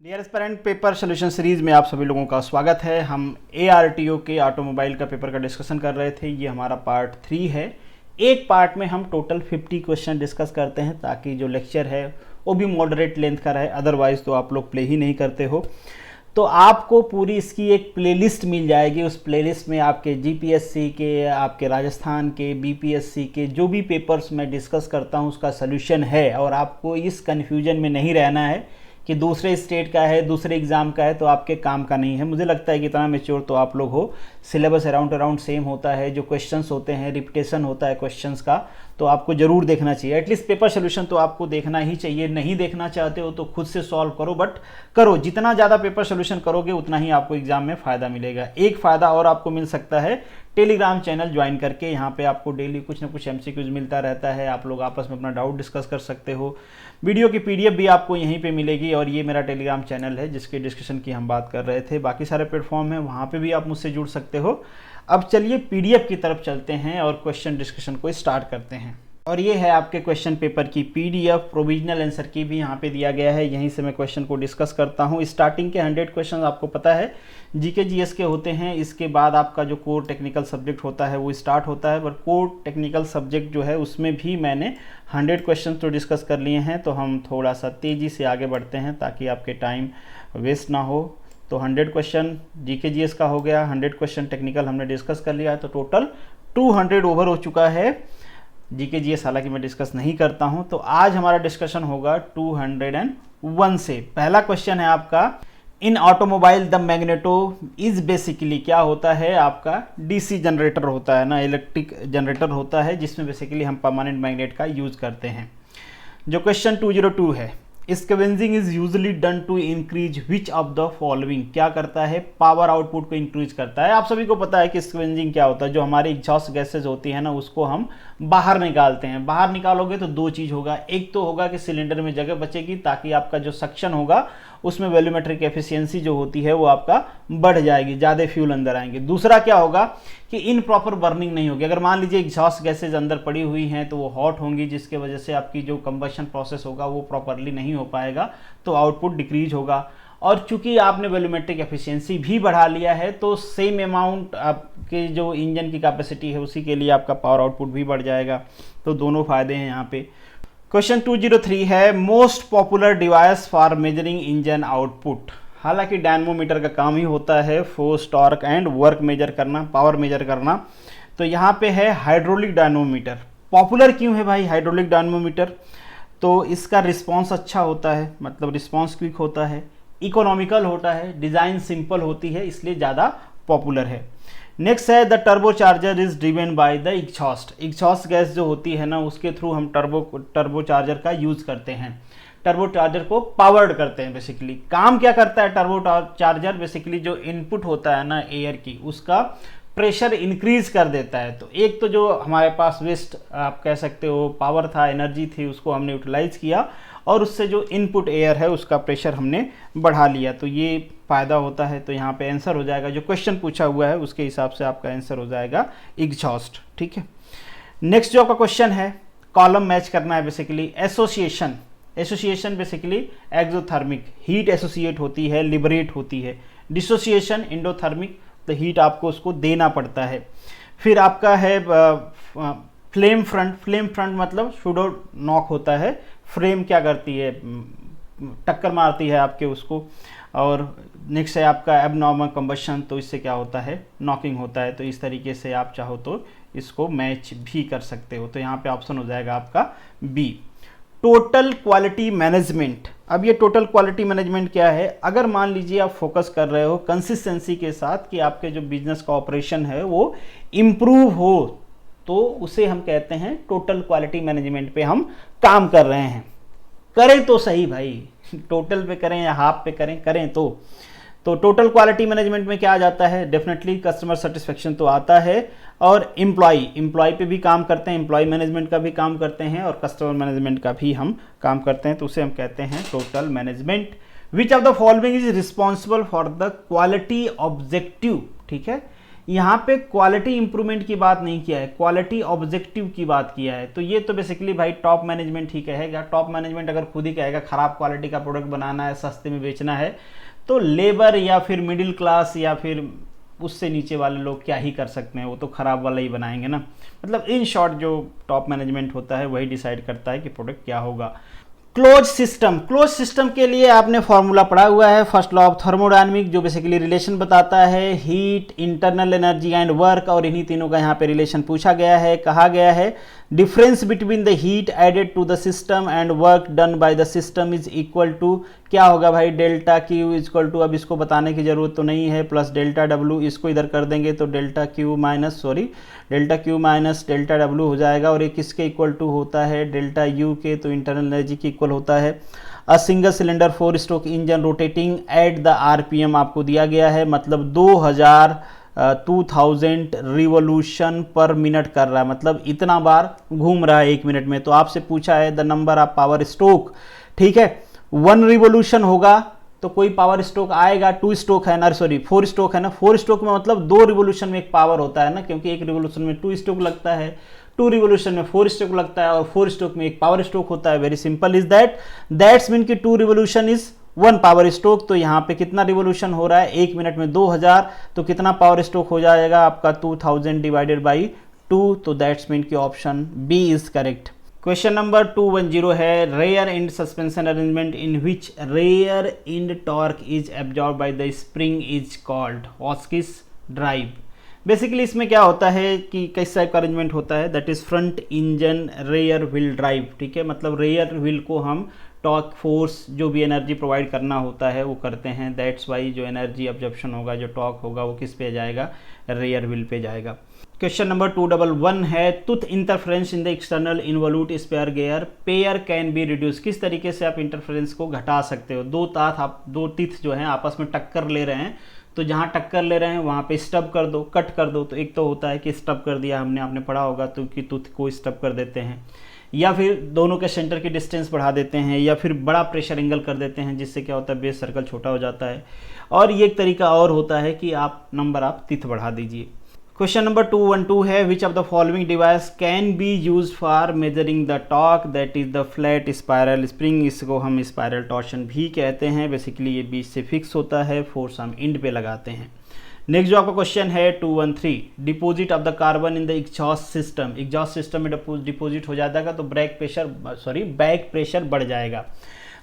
Dear aspirant, paper solution series में आप सभी लोगों का स्वागत है। हम ARTO के ऑटोमोबाइल का पेपर का डिस्कशन कर रहे थे। ये हमारा पार्ट 3 है। एक पार्ट में हम टोटल 50 क्वेश्चन डिस्कस करते हैं ताकि जो लेक्चर है वो भी मॉडरेट लेंथ का रहे, अदरवाइज़ तो आप लोग प्ले ही नहीं करते हो। तो आपको पूरी इसकी एक प्लेलिस्ट मिल जाएगी। उस प्लेलिस्ट में आपके GPSC के, आपके राजस्थान के, BPSC के जो भी पेपर्स मैं डिस्कस करता हूँ उसका सल्यूशन है। और आपको इस कन्फ्यूजन में नहीं रहना है कि दूसरे स्टेट का है, दूसरे एग्ज़ाम का है तो आपके काम का नहीं है। मुझे लगता है कि इतना मेच्योर तो आप लोग हो। सिलेबस अराउंड सेम होता है, जो क्वेश्चंस होते हैं रिपीटेशन होता है क्वेश्चंस का, तो आपको ज़रूर देखना चाहिए। एटलीस्ट पेपर सोल्यूशन तो आपको देखना ही चाहिए। नहीं देखना चाहते हो तो खुद से सॉल्व करो, बट करो। जितना ज़्यादा पेपर सोल्यूशन करोगे उतना ही आपको एग्जाम में फ़ायदा मिलेगा। एक फ़ायदा और आपको मिल सकता है, टेलीग्राम चैनल ज्वाइन करके। यहाँ पे आपको डेली कुछ ना कुछ MCQs मिलता रहता है। आप लोग आपस में अपना डाउट डिस्कस कर सकते हो। वीडियो की PDF भी आपको यहीं पे मिलेगी। और ये मेरा टेलीग्राम चैनल है जिसके डिस्कशन की हम बात कर रहे थे। बाकी सारे प्लेटफॉर्म हैं, वहाँ पे भी आप मुझसे जुड़ सकते हो। अब चलिए PDF की तरफ चलते हैं और क्वेश्चन डिस्कशन को स्टार्ट करते हैं। और ये है आपके क्वेश्चन पेपर की PDF। प्रोविजनल आंसर की भी यहाँ पे दिया गया है। यहीं से मैं क्वेश्चन को डिस्कस करता हूँ। स्टार्टिंग के 100 क्वेश्चन आपको पता है GK GS के होते हैं। इसके बाद आपका जो कोर टेक्निकल सब्जेक्ट होता है वो स्टार्ट होता है। पर कोर टेक्निकल सब्जेक्ट जो है उसमें भी मैंने 100 क्वेश्चन तो डिस्कस कर लिए हैं। तो हम थोड़ा सा तेज़ी से आगे बढ़ते हैं ताकि आपके टाइम वेस्ट ना हो। तो 100 क्वेश्चन GK GS का हो गया, 100 क्वेश्चन टेक्निकल हमने डिस्कस कर लिया है। तो टोटल 200 ओवर हो चुका है। GK GS हालांकि मैं डिस्कस नहीं करता हूं। तो आज हमारा डिस्कशन होगा 201 से। पहला क्वेश्चन है आपका, इन automobile the magneto is basically क्या होता है? आपका DC जनरेटर होता है ना, इलेक्ट्रिक जनरेटर होता है जिसमें बेसिकली हम परमानेंट मैग्नेट का यूज करते हैं। जो क्वेश्चन 202 है, scavenging is usually done to increase which of the following. क्या करता है? पावर आउटपुट को इंक्रीज करता है। आप सभी को पता है कि स्कैवेंजिंग क्या होता है। जो हमारी एग्जॉस्ट गैसेज होती है ना, उसको हम बाहर निकालते हैं। बाहर निकालोगे तो दो चीज़ होगा। एक तो होगा कि सिलेंडर में जगह बचेगी ताकि आपका जो सक्शन होगा उसमें वॉल्यूमेट्रिक एफिशिएंसी जो होती है वो आपका बढ़ जाएगी, ज़्यादा फ्यूल अंदर आएंगे। दूसरा क्या होगा कि इन प्रॉपर बर्निंग नहीं होगी। अगर मान लीजिए एग्जॉस्ट गैसेज अंदर पड़ी हुई हैं तो वो हॉट होंगी, जिसके वजह से आपकी जो कंबशन प्रोसेस होगा वो प्रॉपरली नहीं हो पाएगा, तो आउटपुट डिक्रीज होगा। और चूंकि आपने वॉल्यूमेट्रिक एफिशिएंसी भी बढ़ा लिया है तो सेम अमाउंट आपके जो इंजन की कैपेसिटी है उसी के लिए आपका पावर आउटपुट भी बढ़ जाएगा। तो दोनों फायदे हैं यहाँ पे। क्वेश्चन 203 है, most popular device for measuring engine output. हालांकि डायनमोमीटर का काम ही होता है force, torque and work measure करना, पावर मेजर करना। तो यहाँ पे है हाइड्रोलिक डायनमोमीटर। पॉपुलर क्यों है भाई हाइड्रोलिक डायनमोमीटर? तो इसका रिस्पॉन्स अच्छा होता है, मतलब रिस्पॉन्स क्विक होता है, इकोनॉमिकल होता है, डिज़ाइन सिंपल होती है, इसलिए ज़्यादा पॉपुलर है। नेक्स्ट है, the turbo charger is driven by the exhaust. Exhaust gas जो होती है ना उसके थ्रू हम टर्बो चार्जर का यूज करते हैं। टर्बो चार्जर को पावर्ड करते हैं। बेसिकली काम क्या करता है टर्बो चार्जर? बेसिकली जो इनपुट होता है ना एयर की, उसका प्रेशर इंक्रीज कर देता है। तो एक तो जो हमारे पास वेस्ट आप कह सकते हो पावर था, एनर्जी थी, उसको हमने यूटिलाइज किया और उससे जो इनपुट एयर है उसका प्रेशर हमने बढ़ा लिया। तो ये फ़ायदा होता है। तो यहाँ पे आंसर हो जाएगा, जो क्वेश्चन पूछा हुआ है उसके हिसाब से आपका आंसर हो जाएगा एग्जॉस्ट। ठीक है। नेक्स्ट जो आपका क्वेश्चन है, कॉलम मैच करना है। Basically association basically exothermic, heat associate होती है, लिबरेट होती है। डिसोसिएशन एंडोथर्मिक, तो हीट आपको उसको देना पड़ता है। फिर आपका है फ्लेम फ्रंट मतलब सुडो नॉक होता है। फ्रेम क्या करती है? टक्कर मारती है आपके उसको। और नेक्स्ट है आपका एबनॉर्मल कंबशन, तो इससे क्या होता है? नॉकिंग होता है। तो इस तरीके से आप चाहो तो इसको मैच भी कर सकते हो। तो यहाँ पे ऑप्शन हो जाएगा आपका B। Total quality management. अब ये टोटल क्वालिटी मैनेजमेंट क्या है? अगर मान लीजिए आप फोकस कर रहे हो कंसिस्टेंसी के साथ कि आपके जो बिजनेस का ऑपरेशन है वो इम्प्रूव हो, तो उसे हम कहते हैं टोटल क्वालिटी मैनेजमेंट पे हम काम कर रहे हैं। करें तो सही भाई, टोटल पे करें या हाफ पे करें तो टोटल क्वालिटी मैनेजमेंट में क्या आ जाता है? डेफिनेटली कस्टमर सेटिस्फेक्शन तो आता है। और एम्प्लॉय पे भी काम करते हैं, एम्प्लॉय मैनेजमेंट का भी काम करते हैं और कस्टमर मैनेजमेंट का भी हम काम करते हैं। तो उसे हम कहते हैं total management. Which of the following is responsible for the quality objective. ठीक है, यहाँ पे क्वालिटी इंप्रूवमेंट की बात नहीं किया है, क्वालिटी ऑब्जेक्टिव की बात किया है। तो ये तो बेसिकली भाई टॉप मैनेजमेंट ही कहेगा। टॉप मैनेजमेंट अगर खुद ही कहेगा खराब क्वालिटी का प्रोडक्ट बनाना है, सस्ते में बेचना है, तो लेबर या फिर मिडिल क्लास या फिर उससे नीचे वाले लोग क्या ही कर सकते हैं, वो तो खराब वाला ही बनाएंगे ना। मतलब इन शॉर्ट जो टॉप मैनेजमेंट होता है वही डिसाइड करता है कि प्रोडक्ट क्या होगा। क्लोज सिस्टम, क्लोज सिस्टम के लिए आपने फॉर्मूला पढ़ा हुआ है, फर्स्ट लॉ ऑफ थर्मोडायनामिक, जो बेसिकली रिलेशन बताता है heat, internal energy and work, और इन्हीं तीनों का यहाँ पे रिलेशन पूछा गया है। कहा गया है difference between the heat added to the system and work done by the system is equal to, क्या होगा भाई, डेल्टा क्यू इक्वल टू, अब इसको बताने की जरूरत तो नहीं है, प्लस डेल्टा डब्ल्यू, इसको इधर कर देंगे तो delta Q minus delta W हो जाएगा, और ये किसके इक्वल टू होता है, डेल्टा यू के, तो इंटरनल एनर्जी के इक्वल होता है। A single cylinder 4 stroke engine rotating at the RPM आपको दिया गया है, मतलब 2000 रिवोल्यूशन पर मिनट कर रहा है, मतलब इतना बार घूम रहा है 1 मिनट में। तो आपसे पूछा है the number of power stroke, ठीक है, 1 रिवोल्यूशन होगा तो कोई पावर स्ट्रोक आएगा, 2 स्ट्रोक है ना, सॉरी 4 स्ट्रोक है ना, 4 स्ट्रोक में मतलब 2 रिवोल्यूशन में एक पावर होता है ना, क्योंकि एक रिवोल्यूशन में 2 स्ट्रोक लगता है, 2 रिवोल्यूशन में 4 स्ट्रोक लगता है, और 4 स्ट्रोक में एक पावर स्ट्रोक होता है। Very simple is that's mean कि 2 रिवोल्यूशन इज 1 पावर स्ट्रोक। तो यहाँ पे कितना रिवोल्यूशन हो रहा है 1 मिनट में 2000, तो कितना पावर स्ट्रोक हो जाएगा आपका 2000 डिवाइडेड बाई 2, तो दैट्स मीन कि option B is correct. Question number 210 है rear end suspension arrangement in which rear end torque is absorb by the spring is called Hotchkiss drive. Basically इसमें क्या होता है कि किस टाइप का अरेंजमेंट होता है, that is front engine rear wheel drive, ठीक है, मतलब रेयर व्हील को हम टॉर्क फोर्स जो भी एनर्जी प्रोवाइड करना होता है वो करते हैं, दैट्स वाई जो एनर्जी अब्जॉर्प्शन होगा, जो टॉर्क होगा वो किस पे जाएगा, रेयर व्हील पे जाएगा। क्वेश्चन नंबर 211 है tooth interference in the external involute spur gear pair can be reduce, किस तरीके से आप इंटरफेरेंस को घटा सकते हो। दो टीथ जो हैं आपस में टक्कर ले रहे हैं, तो जहाँ टक्कर ले रहे हैं वहाँ पे स्टब कर दो, कट कर दो। तो एक तो होता है कि स्टब कर दिया हमने, आपने पढ़ा होगा, तो कि टूथ को स्टब कर देते हैं, या फिर दोनों के सेंटर की डिस्टेंस बढ़ा देते हैं, या फिर बड़ा प्रेशर एंगल कर देते हैं, जिससे क्या होता है बेस सर्कल छोटा हो जाता है। और ये एक तरीका और होता है कि आप टीथ बढ़ा दीजिए। क्वेश्चन नंबर 212 है विच of the following device can be use for measuring the torque, that is the flat spiral spring, इसको हम स्पायरल टॉर्शन भी कहते हैं। बेसिकली ये बीच से फिक्स होता है, फोर्स हम इंड पे लगाते हैं। नेक्स्ट जो आपका क्वेश्चन है 213 deposit of the carbon in the exhaust system, exhaust system में डिपोजिट हो जाता है तो बैक प्रेशर बढ़ जाएगा।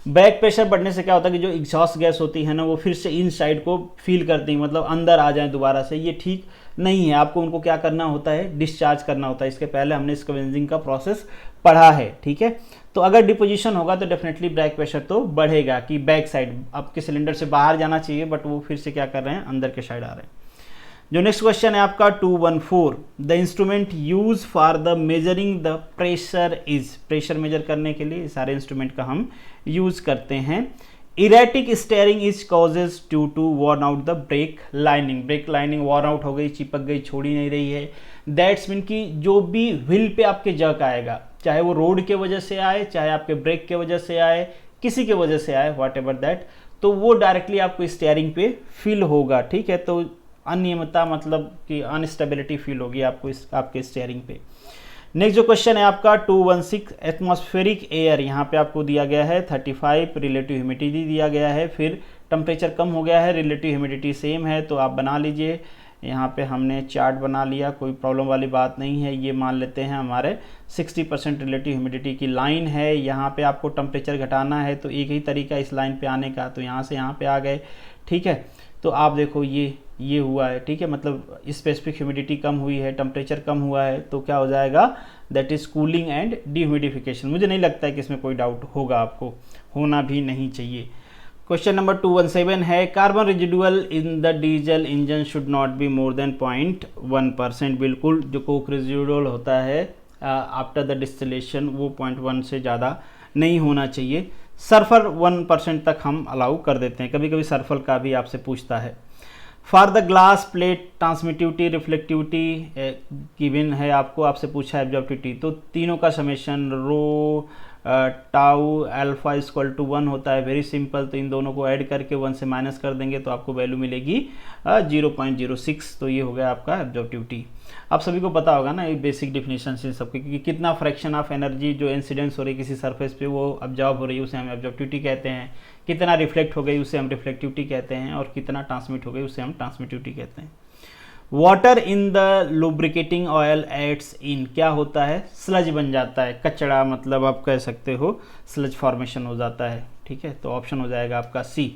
बैक प्रेशर बढ़ने से क्या होता है कि जो एग्जॉस्ट गैस होती है ना वो फिर से इन साइड को फील करती है, मतलब अंदर आ जाए दोबारा से, ये ठीक नहीं है। आपको उनको क्या करना होता है, डिस्चार्ज करना होता है। इसके पहले हमने स्कवेंजिंग का प्रोसेस पढ़ा है, ठीक है। तो अगर डिपोजिशन होगा तो डेफिनेटली बैक प्रेशर तो बढ़ेगा, कि बैक साइड आपके सिलेंडर से बाहर जाना चाहिए, बट वो फिर से क्या कर रहे हैं, अंदर के साइड आ रहे हैं। जो नेक्स्ट क्वेश्चन है आपका 214 the instrument use for the measuring the pressure is, pressure measure करने के लिए सारे इंस्ट्रूमेंट का हम यूज करते हैं। Erratic steering is causes due to worn out the brake lining worn out हो गई, चिपक गई, छोड़ी नहीं रही है। दैट्स मीन कि जो भी व्हील पे आपके जर्क आएगा, चाहे वो रोड के वजह से आए, चाहे आपके ब्रेक के वजह से आए, किसी के वजह से आए, व्हाट एवर दैट, तो वो डायरेक्टली आपको स्टेयरिंग पे फील होगा, ठीक है। तो अनियमितता मतलब कि अनस्टेबिलिटी फील होगी आपको आपके स्टेयरिंग पे। नेक्स्ट जो क्वेश्चन है आपका 216 एटमॉस्फेरिक एयर, यहाँ पे आपको दिया गया है 35, रिलेटिव ह्यूमिडिटी दिया गया है, फिर टेम्परेचर कम हो गया है, रिलेटिव ह्यूमिडिटी सेम है, तो आप बना लीजिए। यहाँ पे हमने चार्ट बना लिया, कोई प्रॉब्लम वाली बात नहीं है। ये मान लेते हैं हमारे 60% रिलेटिव ह्यूमिडिटी की लाइन है, यहाँ पे आपको टेम्परेचर घटाना है, तो एक ही तरीका इस लाइन पे आने का, तो यहाँ से यहाँ पे आ गए, ठीक है। तो आप देखो ये हुआ है, ठीक है, मतलब स्पेसिफिक ह्यूमिडिटी कम हुई है, टेम्परेचर कम हुआ है, तो क्या हो जाएगा, that is cooling and dehumidification. मुझे नहीं लगता है कि इसमें कोई डाउट होगा, आपको होना भी नहीं चाहिए। क्वेश्चन नंबर 217 है carbon residual in the diesel engine should not be more than 0.1%। बिल्कुल, जो कोक रेजिडुअल होता है आफ्टर द डिस्टिलेशन वो 0.1 से ज़्यादा नहीं होना चाहिए। सल्फर 1% तक हम अलाउ कर देते हैं, कभी कभी सल्फर का भी आपसे पूछता है। For the glass plate transmittivity reflectivity given है आपको, आपसे पूछा है एब्जॉर्बिविटी, तो तीनों का summation rho tau alpha equal to 1 होता है, वेरी सिंपल। तो इन दोनों को ऐड करके 1 से माइनस कर देंगे तो आपको वैल्यू मिलेगी 0.06। तो ये हो गया आपका एब्जॉर्प्टिविटी। आप सभी को पता होगा ना ये बेसिक डेफिनेशन इन सबके, क्योंकि कितना फ्रैक्शन ऑफ एनर्जी जो इंसिडेंस हो रही है किसी सरफेस पे वो ऑब्जॉर्ब हो रही है उसे हम एब्जॉर्प्टिविटी कहते हैं, कितना रिफ्लेक्ट हो गई उसे हम रिफ्लेक्टिविटी कहते हैं, और कितना ट्रांसमिट हो गई उसे हम ट्रांसमिटिविटी कहते हैं। Water in the lubricating oil aids in, क्या होता है, स्लज बन जाता है, कचड़ा, मतलब आप कह सकते हो स्लज फॉर्मेशन हो जाता है, ठीक है। तो ऑप्शन हो जाएगा आपका सी।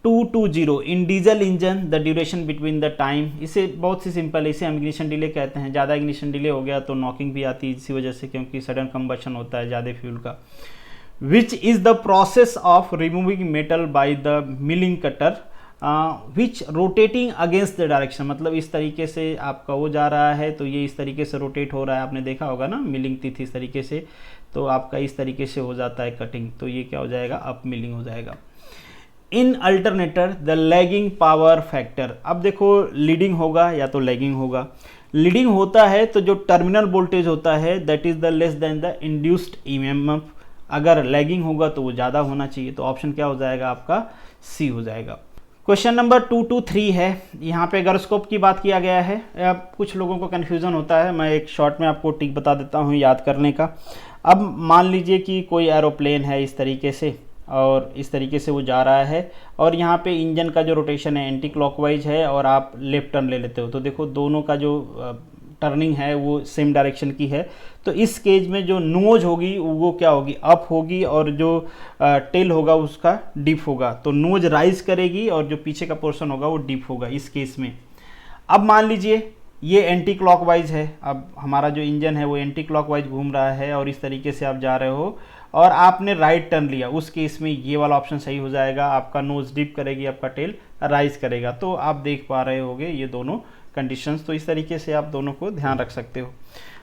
220 in diesel engine the duration between the time, इसे बहुत सी सिंपल है, इसे हम इग्निशन डिले कहते हैं। ज़्यादा इग्निशन डिले हो गया तो नॉकिंग भी आती है इसी वजह से, क्योंकि सडन कंबशन होता है ज़्यादा फ्यूल का। Which is the process of removing metal by the milling cutter which rotating against the direction, मतलब इस तरीके से आपका वो जा रहा है तो ये इस तरीके से रोटेट हो रहा है, आपने देखा होगा ना मिलिंग थी इस तरीके से, तो आपका इस तरीके से हो जाता है कटिंग, तो ये क्या हो जाएगा, अप मिलिंग हो जाएगा। In alternator the lagging power factor, अब देखो लीडिंग होगा या तो लैगिंग होगा। लीडिंग होता है तो जो टर्मिनल वोल्टेज होता है that is the less than the induced EMF, अगर लैगिंग होगा तो वो ज़्यादा होना चाहिए, तो ऑप्शन क्या हो जाएगा आपका सी हो जाएगा। क्वेश्चन नंबर 223 है, यहाँ पे गायरोस्कोप की बात किया गया है। अब कुछ लोगों को कन्फ्यूज़न होता है, मैं एक शॉर्ट में आपको टिक बता देता हूँ याद करने का। अब मान लीजिए कि कोई एरोप्लेन है इस तरीके से और इस तरीके से वो जा रहा है, और यहाँ पे इंजन का जो रोटेशन है एंटी क्लॉकवाइज है और आप लेफ्ट टर्न ले लेते हो, तो देखो दोनों का जो टर्निंग है वो सेम डायरेक्शन की है। तो इस केज में जो नोज होगी वो क्या होगी, अप होगी, और जो टेल होगा उसका डिप होगा। तो नोज राइज करेगी और जो पीछे का पोर्शन होगा वो डिप होगा इस केस में। अब मान लीजिए ये एंटी क्लॉकवाइज है, अब हमारा जो इंजन है वो एंटी क्लॉकवाइज घूम रहा है और इस तरीके से आप जा रहे हो और आपने राइट टर्न लिया, उस केस में ये वाला ऑप्शन सही हो जाएगा। आपका नोज डिप करेगी, आपका टेल राइज करेगा। तो आप देख पा रहे होगे ये दोनों कंडीशंस, तो इस तरीके से आप दोनों को ध्यान रख सकते हो।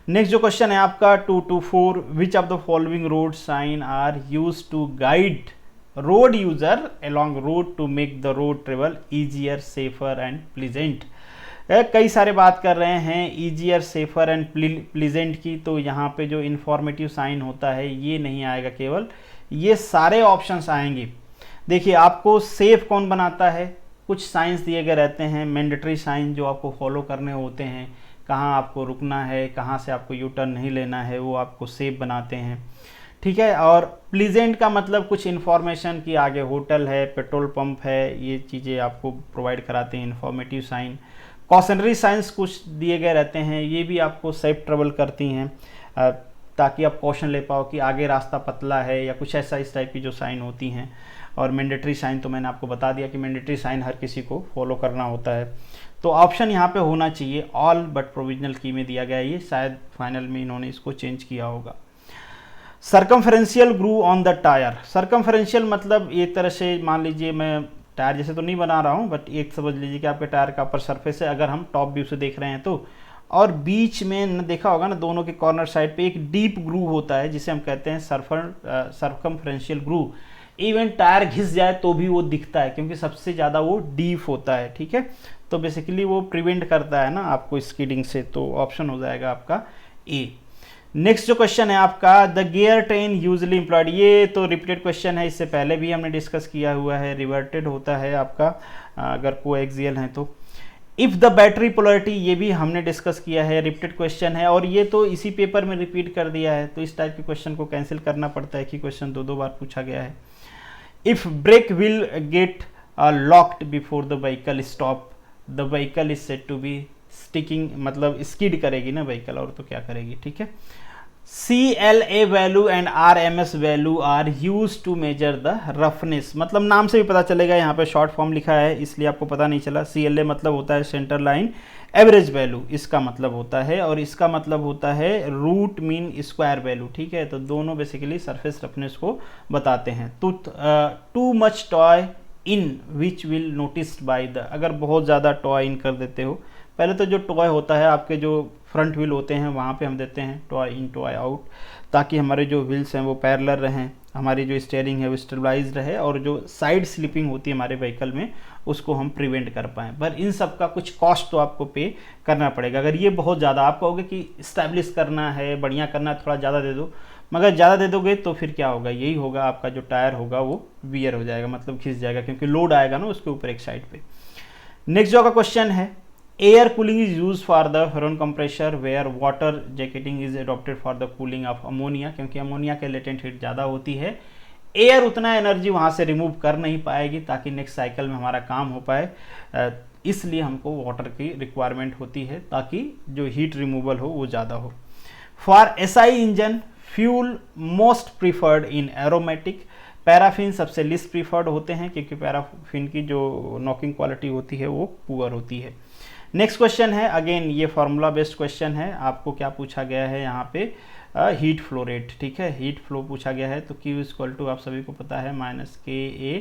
नेक्स्ट जो क्वेश्चन है आपका 224, which of the following road sign are use to guide road user along road to make the road travel easier, safer and pleasant. कई सारे बात कर रहे हैं ईजियर, सेफर एंड प्लीजेंट की, तो यहाँ पे जो इन्फॉर्मेटिव साइन होता है ये नहीं आएगा, केवल ये सारे ऑप्शंस आएंगे। देखिए आपको सेफ कौन बनाता है, कुछ साइंस दिए गए रहते हैं, मैंडेटरी साइन जो आपको फॉलो करने होते हैं, कहाँ आपको रुकना है, कहाँ से आपको यू टर्न नहीं लेना है, वो आपको सेफ बनाते हैं, ठीक है। और प्लीजेंट का मतलब कुछ इन्फॉर्मेशन कि आगे होटल है, पेट्रोल पंप है, ये चीज़ें आपको प्रोवाइड कराते हैं इन्फॉर्मेटिव साइन। कॉशनरी साइंस कुछ दिए गए रहते हैं, ये भी आपको सेफ ट्रेवल करती हैं ताकि आप कॉशन ले पाओ कि आगे रास्ता पतला है या कुछ ऐसा, इस टाइप की जो साइन होती हैं। और मैंडेटरी साइन तो मैंने आपको बता दिया कि मैंडेटरी साइन हर किसी को फॉलो करना होता है। तो ऑप्शन यहाँ पे होना चाहिए ऑल, बट प्रोविजनल की में दिया गया है, ये शायद फाइनल में इन्होंने इसको चेंज किया होगा। सर्कमफरेंशियल ग्रूव ऑन द टायर, सर्कमफरेंशियल मतलब एक तरह से मान लीजिए, मैं टायर जैसे तो नहीं बना रहा हूँ, बट एक समझ लीजिए कि आपके टायर का अपर सरफेस है, अगर हम टॉप व्यू से देख रहे हैं तो, और बीच में न देखा होगा ना दोनों के कॉर्नर साइड पे एक डीप ग्रूव होता है जिसे हम कहते हैं सर्कमफरेंशियल ग्रूव। इवन टायर घिस जाए तो भी वो दिखता है क्योंकि सबसे ज़्यादा वो डीप होता है, ठीक है। तो बेसिकली वो प्रिवेंट करता है ना आपको स्कीडिंग से, तो ऑप्शन हो जाएगा आपका ए। नेक्स्ट जो क्वेश्चन है आपका, the gear train usually employed, ये तो रिपीटेड क्वेश्चन है, इससे पहले भी हमने डिस्कस किया हुआ है। रिवर्टेड होता है आपका अगर कोएक्सियल है तो। इफ़ द बैटरी पोलरिटी, ये भी हमने डिस्कस किया है, रिपीटेड क्वेश्चन है, और ये तो इसी पेपर में रिपीट कर दिया है, तो इस टाइप के क्वेश्चन को कैंसिल करना पड़ता है कि क्वेश्चन दो बार पूछा गया है। If brake will get locked before the vehicle stop, the vehicle is said to be sticking, मतलब स्किड करेगी ना व्हीकल, और तो क्या करेगी, ठीक है। CLA value and RMS value are use to measure the roughness, मतलब नाम से भी पता चलेगा, यहाँ पे शॉर्ट फॉर्म लिखा है इसलिए आपको पता नहीं चला। CLA मतलब होता है सेंटर लाइन एवरेज वैल्यू, इसका मतलब होता है, और इसका मतलब होता है रूट मीन स्क्वायर वैल्यू, ठीक है। तो दोनों बेसिकली सरफेस रफनेस को बताते हैं। तो too much toy in which will noticed by the, अगर बहुत ज़्यादा टॉय इन कर देते हो, पहले तो जो टॉय होता है आपके जो फ्रंट व्हील होते हैं वहाँ पे हम देते हैं टॉय इन टॉय आउट, ताकि हमारे जो व्हील्स हैं वो पैरेलल रहें, हमारी जो स्टीयरिंग है वो स्टेबलाइज रहे, और जो साइड स्लिपिंग होती है हमारे व्हीकल में उसको हम प्रिवेंट कर पाएँ। पर इन सब का कुछ कॉस्ट तो आपको पे करना पड़ेगा। अगर ये बहुत ज़्यादा आप कहोगे कि स्टैब्लिश करना है, बढ़िया करना है, थोड़ा ज़्यादा दे दो, मगर ज़्यादा दे दोगे तो फिर क्या होगा, यही होगा, आपका जो टायर होगा वो वियर हो जाएगा, मतलब खिंच जाएगा, क्योंकि लोड आएगा ना उसके ऊपर एक साइड पे। नेक्स्ट जो का क्वेश्चन है, air cooling is use for the Freon compressor where water jacketing is adopted for the cooling of ammonia, क्योंकि अमोनिया के लेटेंट हीट ज़्यादा होती है, एयर उतना एनर्जी वहाँ से रिमूव कर नहीं पाएगी ताकि नेक्स्ट साइकिल में हमारा काम हो पाए, इसलिए हमको वाटर की रिक्वायरमेंट होती है ताकि जो हीट रिमूवल हो वो ज़्यादा हो। For SI engine fuel most preferred in aromatic, paraffin सबसे लिस्ट प्रीफर्ड होते हैं क्योंकि पैराफिन की जो नॉकिंग क्वालिटी होती है वो पुअर होती है। नेक्स्ट क्वेश्चन है, अगेन ये फार्मूला बेस्ड क्वेश्चन है, आपको क्या पूछा गया है यहाँ पे, हीट फ्लो रेट, ठीक है, हीट फ्लो पूछा गया है। तो Q इक्वल टू आप सभी को पता है -KA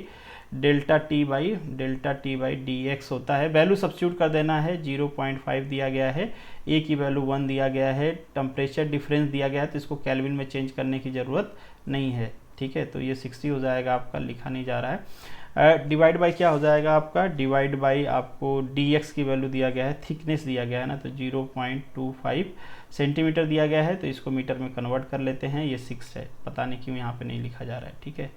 delta T by dx होता है। वैल्यू सब्स्टिट्यूट कर देना है, 0.5 दिया गया है, A की वैल्यू 1 दिया गया है, टेम्परेचर डिफरेंस दिया गया है तो इसको केल्विन में चेंज करने की ज़रूरत नहीं है, ठीक है। तो ये 60 हो जाएगा आपका, लिखा नहीं जा रहा है। डिवाइड बाई क्या हो जाएगा आपका, डिवाइड बाई आपको dx की वैल्यू दिया गया है, थिकनेस दिया गया है ना, तो 0.25 सेंटीमीटर दिया गया है, तो इसको मीटर में कन्वर्ट कर लेते हैं, ये 6 है, पता नहीं क्यों यहाँ पे नहीं लिखा जा रहा है, ठीक है,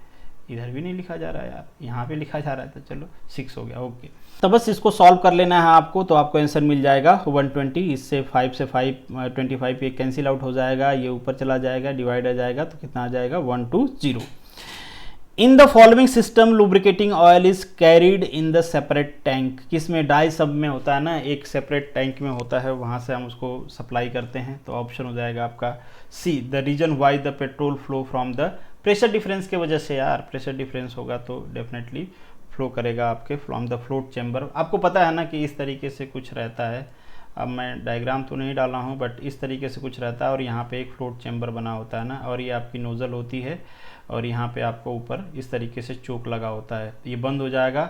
इधर भी नहीं लिखा जा रहा है यार, यहाँ पे लिखा जा रहा है, तो चलो 6 हो गया, ओके। तो बस इसको सॉल्व कर लेना है आपको, तो आपको आंसर मिल जाएगा 120, इससे 5 से 25 ये कैंसिल आउट हो जाएगा, ये ऊपर चला जाएगा, डिवाइड आ जाएगा, तो कितना आ जाएगा 120। In the following system lubricating oil is carried in the separate tank, किसमें, डाई सब में होता है ना, एक सेपरेट टैंक में होता है, वहाँ से हम उसको सप्लाई करते हैं, तो ऑप्शन हो जाएगा आपका C, the reason why the petrol flow from the pressure difference के वजह से, यार प्रेशर डिफरेंस होगा तो डेफिनेटली फ्लो करेगा आपके फ्रॉम द फ्लोट चैम्बर। आपको पता है ना कि इस तरीके से कुछ रहता है, अब मैं डायग्राम तो नहीं डाला हूँ बट इस तरीके से कुछ रहता है, और यहाँ पे एक फ्लोट चैम्बर बना होता है ना, और ये आपकी नोज़ल होती है, और यहाँ पे आपको ऊपर इस तरीके से चोक लगा होता है, ये बंद हो जाएगा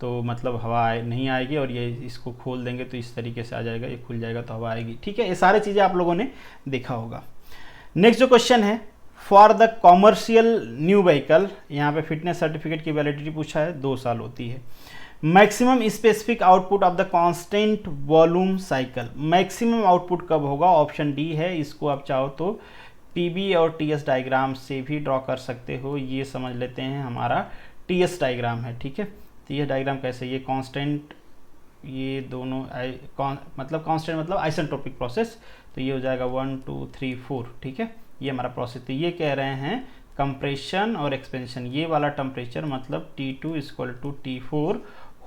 तो मतलब हवा नहीं आएगी, और ये इसको खोल देंगे तो इस तरीके से आ जाएगा, ये खुल जाएगा तो हवा आएगी, ठीक है। ये सारी चीज़ें आप लोगों ने देखा होगा। नेक्स्ट जो क्वेश्चन है, for the commercial new vehicle, यहाँ पे फिटनेस सर्टिफिकेट की वैलिडिटी पूछा है, 2 साल होती है। Maximum specific output of the constant volume cycle, maximum output कब होगा, ऑप्शन डी है, इसको आप चाहो तो पीबी और टीएस डायग्राम से भी ड्रॉ कर सकते हो। ये समझ लेते हैं हमारा टीएस डायग्राम है, ठीक है। टीएस डायग्राम कैसे, ये कांस्टेंट, ये दोनों मतलब कांस्टेंट मतलब आइसेंट्रोपिक प्रोसेस, तो ये हो जाएगा 1 2 3 4, ठीक है, ये हमारा प्रोसेस। तो ये कह रहे हैं कंप्रेशन और एक्सपेंशन, ये वाला टेम्परेचर मतलब T2 इक्वल टू T4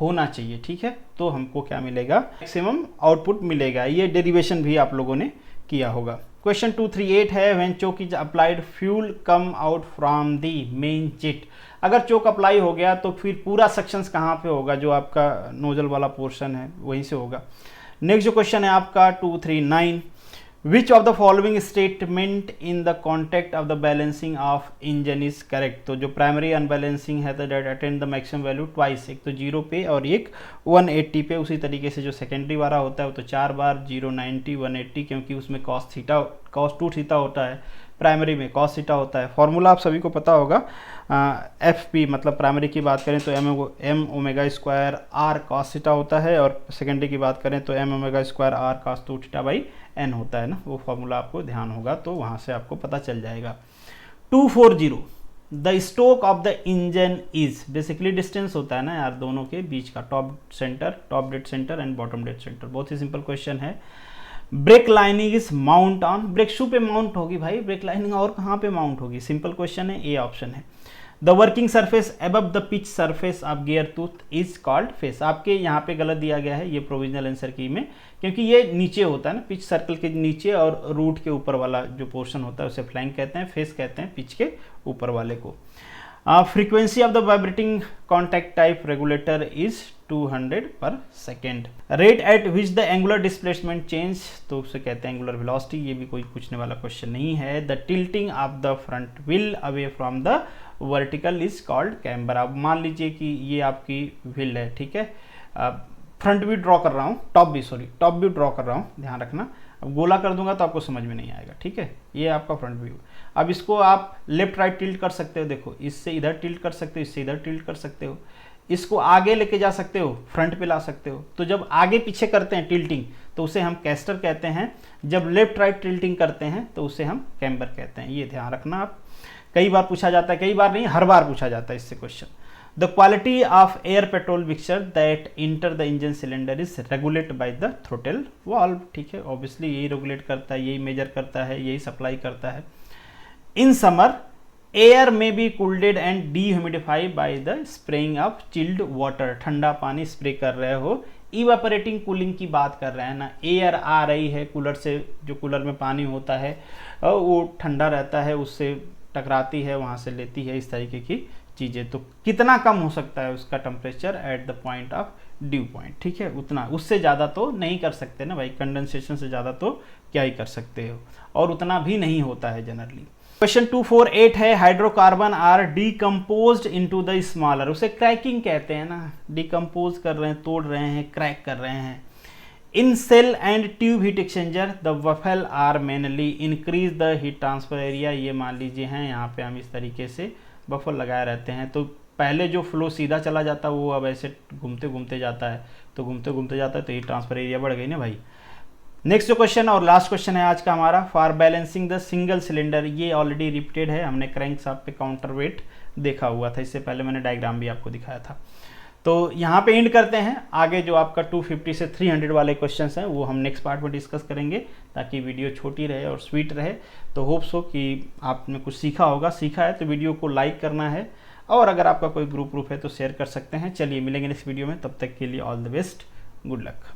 होना चाहिए, ठीक है, तो हमको क्या मिलेगा, मैक्सिमम आउटपुट मिलेगा। ये डेरिवेशन भी आप लोगों ने किया होगा। क्वेश्चन 238 है, when choke is applied fuel come out from the main jet, अगर चोक अप्लाई हो गया तो फिर पूरा सेक्शंस कहाँ पे होगा, जो आपका नोजल वाला पोर्शन है वहीं से होगा। नेक्स्ट जो क्वेश्चन है आपका 239, which of the following statement in the context of the balancing of engine is correct, तो जो प्राइमरी अनबैलेंसिंग है तो that attend the maximum value twice, एक तो 0 पे और एक 180 पे, उसी तरीके से जो सेकेंडरी वाला होता है वो तो 4 बार 0 90 180, क्योंकि उसमें cos 2 थीटा होता है, प्राइमरी में cos थीटा होता है। फॉर्मूला आप सभी को पता होगा, FP मतलब प्राइमरी की बात करें तो m omega square r cos theta होता है, और सेकेंडरी की बात करें तो m omega square r cos 2 theta by n होता है ना, वो फॉर्मूला आपको ध्यान होगा तो वहाँ से आपको पता चल जाएगा। 240, the stroke of the engine is, basically distance होता है ना यार दोनों के बीच का, top dead centre and bottom dead centre, बहुत ही सिंपल क्वेश्चन है। Brake lining is mount on, brake shoe पे माउंट होगी भाई, ब्रेक लाइनिंग और कहाँ पे माउंट होगी, सिंपल क्वेश्चन है, ए ऑप्शन है। The working surface above the pitch surface of gear tooth is called face, आपके यहाँ पे गलत दिया गया है ये प्रोविजनल आंसर की में, क्योंकि ये नीचे होता है ना, पिच सर्कल के नीचे, और रूट के ऊपर वाला जो पोर्शन होता है उसे फ्लैंक कहते हैं, फेस कहते हैं पिच के ऊपर वाले को। Frequency of the vibrating contact type regulator is 200 पर second. Rate at which the angular displacement change, तो उसे कहते हैं एंगुलर वेलोसिटी, ये भी कोई पूछने वाला क्वेश्चन नहीं है। The tilting of the front wheel away from the vertical is called camber, अब मान लीजिए कि ये आपकी व्हील है, ठीक है, फ्रंट व्यू ड्रॉ कर रहा हूँ, टॉप व्यू ड्रॉ कर रहा हूँ, ध्यान रखना, अब गोला कर दूंगा तो आपको समझ में नहीं आएगा, ठीक है, ये आपका फ्रंट व्यू। अब इसको आप लेफ्ट राइट टिल्ट कर सकते हो, देखो इससे इधर टिल्ट कर सकते हो, इससे इधर टिल्ट कर सकते हो, इसको आगे लेके जा सकते हो, फ्रंट पे ला सकते हो। तो जब आगे पीछे करते हैं टिल्टिंग तो उसे हम कैस्टर कहते हैं, जब लेफ्ट राइट टिल्टिंग करते हैं तो उसे हम कैम्बर कहते हैं। ये ध्यान रखना आप, कई बार पूछा जाता है, कई बार नहीं हर बार पूछा जाता है इससे question. The quality of air petrol mixture that enter the engine cylinder is regulate by the throttle valve. ठीक है, ऑब्वियसली यही रेगुलेट करता है, यही मेजर करता है, यही सप्लाई करता है। इन समर एयर में be cooled and dehumidify by the spraying of chilled water. ठंडा पानी स्प्रे कर रहे हो, इवापोरेटिंग कूलिंग की बात कर रहे हैं ना। एयर आ रही है कूलर से, जो कूलर में पानी होता है वो ठंडा रहता है, उससे टकराती है, वहाँ से लेती है, इस तरीके की चीज़ें। तो कितना कम हो सकता है उसका temperature at the point of due point. ठीक है, उतना, उससे ज़्यादा तो नहीं कर सकते ना भाई, कंडेंसेशन से ज़्यादा तो क्या ही कर सकते हो, और उतना भी नहीं होता है जनरली। क्वेश्चन 248 है, hydrocarbon are decomposed into the smaller. उसे क्रैकिंग कहते हैं ना, डिकम्पोज कर रहे हैं, तोड़ रहे हैं, क्रैक कर रहे हैं। In shell and tube heat exchanger the baffle are mainly increase the heat transfer area. ये मान लीजिए हैं, यहाँ पे हम इस तरीके से बफल लगाए रहते हैं, तो पहले जो फ्लो सीधा चला जाता है वो अब ऐसे घूमते घूमते जाता है, तो घूमते घूमते जाता है तो हीट ट्रांसफर एरिया बढ़ गई ना भाई। नेक्स्ट जो क्वेश्चन और लास्ट क्वेश्चन है आज का हमारा, for balancing the single cylinder. ये ऑलरेडी रिपीटेड है, हमने क्रैंक शाफ्ट पे काउंटर वेट देखा हुआ था, इससे पहले मैंने डायग्राम भी आपको दिखाया था। तो यहाँ पे एंड करते हैं, आगे जो आपका 250 से 300 वाले क्वेश्चंस हैं वो हम नेक्स्ट पार्ट में डिस्कस करेंगे, ताकि वीडियो छोटी रहे और स्वीट रहे। तो होप्स हो कि आपने कुछ सीखा होगा, सीखा है तो वीडियो को लाइक करना है, और अगर आपका कोई ग्रुप है तो शेयर कर सकते हैं। चलिए मिलेंगे नेक्स्ट वीडियो में, तब तक के लिए all the best, good luck.